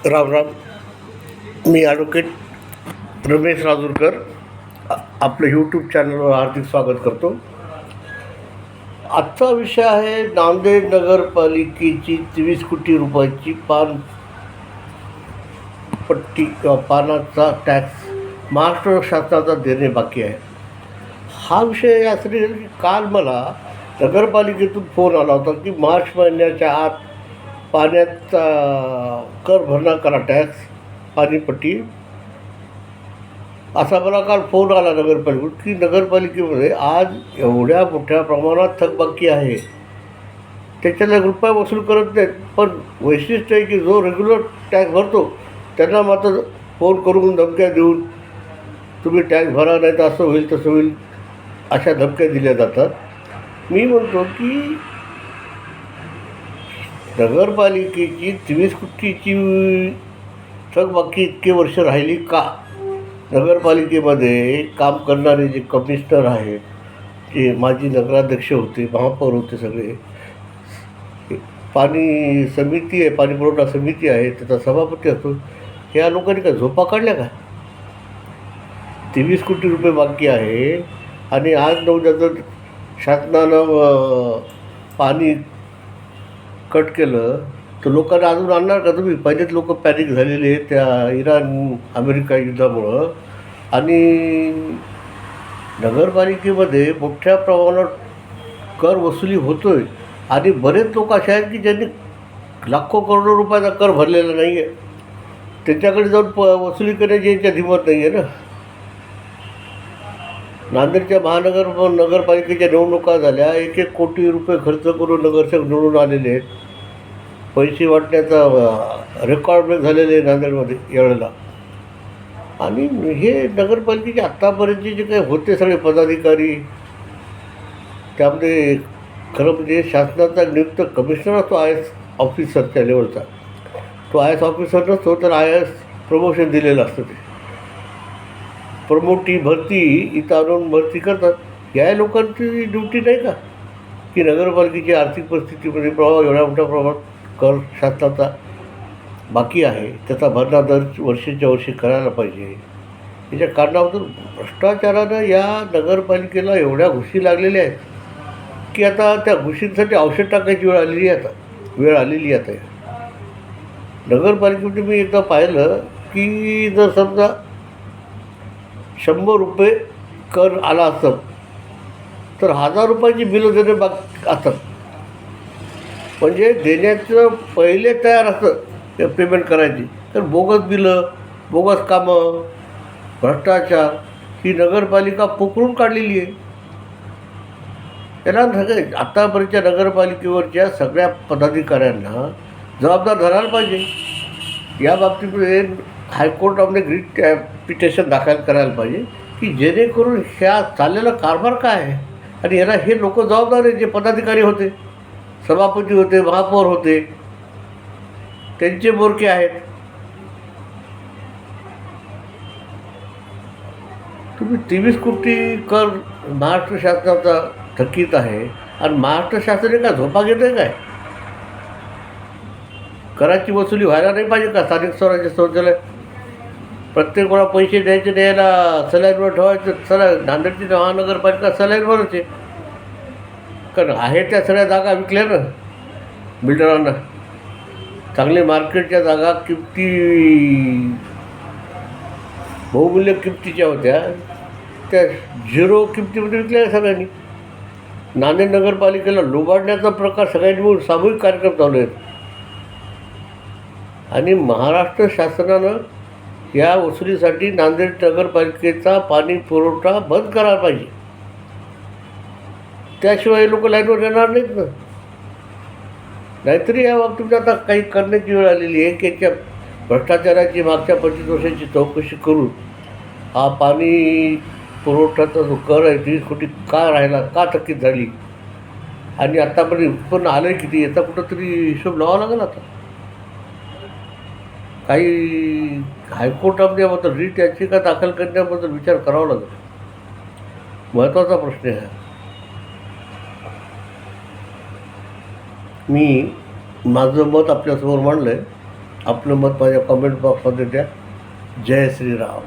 राम राम. मी advocate Ramesh Rajurkar आपलं YouTube चॅनलवर हार्दिक स्वागत करतो. आजचा विषय आहे नांदेड नगरपालिकेची 23 कोटी रुपयाची पानपट्टी किंवा पानाचा टॅक्स महाराष्ट्र शासनाचा देणे बाकी आहे. हा विषय यासाठी की काल मला नगरपालिकेतून फोन आला होता की मार्च महिन्याच्या आत पाण्याचा कर भरणा करा, टॅक्स पाणीपट्टी, असा मला काल फोन आला नगरपालिकेतून की नगरपालिकेमध्ये आज एवढ्या मोठ्या प्रमाणात थकबाकी आहे, त्याच्याला रुपया वसूल करत नाहीत. पण वैशिष्ट्य आहे की जो रेग्युलर टॅक्स भरतो त्यांना मात्र फोन करून धमक्या देऊन तुम्ही टॅक्स भरा, नाही तर असं होईल तसं होईल, अशा धमक्या दिल्या जातात. मी म्हणतो की नगरपालिकेची 23 कोटीची थकबाकी इतके वर्ष राहिली का? नगरपालिकेमध्ये काम करणारे जे कमिशनर आहेत, जे माजी नगराध्यक्ष होते, महापौर होते, सगळे पाणी समिती आहे, पाणी पुरवठा समिती आहे, त्याचा सभापती असतो, या लोकांनी काय झोपा काढल्या का? 23 कोटी रुपये बाकी आहे आणि आज नऊ जर शासनानं पाणी कट केलं तर लोकांना अजून आणणार का तुम्ही? पहिलेच लोक पॅनिक झालेले त्या इराण अमेरिका युद्धामुळं. आणि नगरपालिकेमध्ये मोठ्या प्रमाणात कर वसुली होतो आहे आणि बरेच लोक असे आहेत की ज्यांनी लाखो करोडो रुपयाचा कर भरलेला नाही आहे, त्यांच्याकडे जाऊन वसुली करण्याची यांच्या हिंमत नाही आहे ना. नांदेडच्या नगरपालिकेच्या निवडणुका झाल्या, 1-1 कोटी रुपये खर्च करून नगरसेवक निवडून आलेले आहेत. पैसे वाटण्याचा रेकॉर्ड ब्रेक झालेले आहे नांदेडमध्ये यावेळेला. आणि हे नगरपालिकेचे आत्तापर्यंतचे जे काही होते सगळे पदाधिकारी, त्यामध्ये खरं म्हणजे शासनाचा नियुक्त कमिशनर असतो, IAS ऑफिसरच्या लेवलचा, तो IAS ऑफिसर नसतो तर IAS प्रमोशन दिलेलं असतं. ते प्रमोटी भरती इथं आणून भरती करतात. या लोकांची ड्युटी नाही का की नगरपालिकेची आर्थिक परिस्थितीमध्ये एवढ्या मोठ्या प्रमाणात कर शासनाचा बाकी आहे, त्याचा भरणा दर वर्षाच्या वर्षी करायला पाहिजे. याच्या कारणाबद्दल भ्रष्टाचारानं या नगरपालिकेला एवढ्या घुशी लागलेल्या आहेत की आता त्या घुशींसाठी औषध टाकायची वेळ आलेली आता. नगरपालिकेमध्ये मी एकदा पाहिलं की जर समजा 100 रुपये कर आला असतं तर 1000 रुपयाची बिलं देणे असतात. म्हणजे देण्याचं पहिले तयार असतं पेमेंट करायची, तर बोगस बिलं, बोगस कामं, भ्रष्टाचार ही नगरपालिका पोकळून काढलेली आहे. त्यांना सगळे आत्तापर्यंतच्या नगरपालिकेवरच्या सगळ्या पदाधिकाऱ्यांना जबाबदार धरायला पाहिजे. या बाबतीमध्ये हायकोर्टामध्ये ग्रीट पिटिशन दाखल करायला पाहिजे की जेणेकरून ह्या चाललेला कारभार काय आहे आणि याला हे लोक जबाबदार आहेत. जे पदाधिकारी होते, सभापती होते, महापौर होते, त्यांचे बोरके आहेत. तुम्ही 23 कोटी कर महाराष्ट्र शासनाचा थकीत आहे आणि महाराष्ट्र शासनाने का झोपा घेत आहे काय? कराची वसुली व्हायला नाही पाहिजे का? स्थानिक स्वराज्य संस्थेला प्रत्येक वेळा पैसे द्यायचे, द्यायला सलाईनवर ठेवायचं. नांदेडची महानगरपालिका सलाईनवरच आहे, कारण आहे त्या सगळ्या जागा विकल्या ना बिल्डरांना. चांगले मार्केटच्या जागा बहुमूल्य किमतीच्या होत्या, त्या 0 किमतीमध्ये विकल्या सगळ्यांनी. नांदेड नगरपालिकेला लुबाडण्याचा प्रकार सगळ्यांनी मिळून सामूहिक कार्यक्रम चालू आहेत आणि महाराष्ट्र शासनानं या वसुलीसाठी नांदेड नगरपालिकेचा पाणी पुरवठा बंद करायला पाहिजे. त्याशिवाय लोक लाईनवर येणार नाहीत ना. नाहीतरी या बाबतीत आता काही करण्याची वेळ आलेली आहे की याच्या भ्रष्टाचाराची मागच्या 25 वर्षाची चौकशी करून हा पाणी पुरवठ्याचा जो कर आहे 23 कोटी का राहिला, का थकीत झाली आणि आत्तापर्यंत उत्पन्न आलं आहे किती, याचा कुठंतरी हिशोब लावावा लागेल. आता काही हायकोर्टामध्ये याबद्दल रीट याचिका दाखल करण्याबद्दल विचार करावा लागेल. महत्त्वाचा प्रश्न आहे. मी माझं मत आपल्यासमोर मांडलं आहे. आपलं मत माझ्या कॉमेंट बॉक्समध्ये द्या. जय श्रीराम.